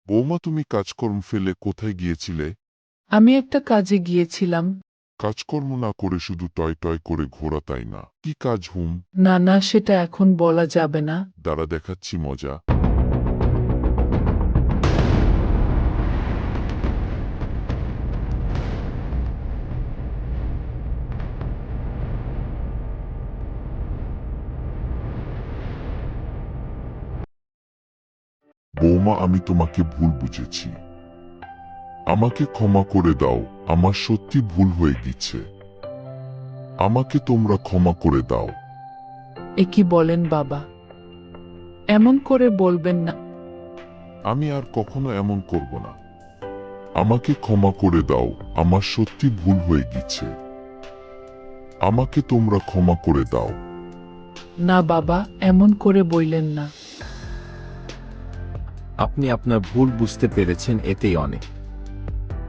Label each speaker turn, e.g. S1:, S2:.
S1: বৌমা, তুমি কাজকর্ম ফেলে কোথায় গিয়েছিলে?
S2: আমি একটা কাজে গিয়েছিলাম।
S1: কাজকর্ম না করে শুধু টয় টয় করে ঘোরা, তাই না? কি কাজ হুম?
S2: না না, সেটা এখন বলা যাবে না।
S1: দাঁড়া, দেখাচ্ছি মজা। বৌমা, আমি তোমাকে ভুল বুঝেছি। আমাকে ক্ষমা করে দাও, আমার সত্যি ভুল হয়ে গেছে। আমাকে তোমরা ক্ষমা করে দাও।
S2: এ কি বলেন বাবা? এমন করে বলবেন না।
S1: আমি আর কখনো এমন করব না। আমাকে ক্ষমা করে দাও, আমার সত্যি ভুল হয়ে গেছে। আমাকে তোমরা ক্ষমা করে দাও।
S2: না বাবা, এমন করে বইলেন না।
S3: আপনি আপনার ভুল বুঝতে পেরেছেন, এতেই অনেক।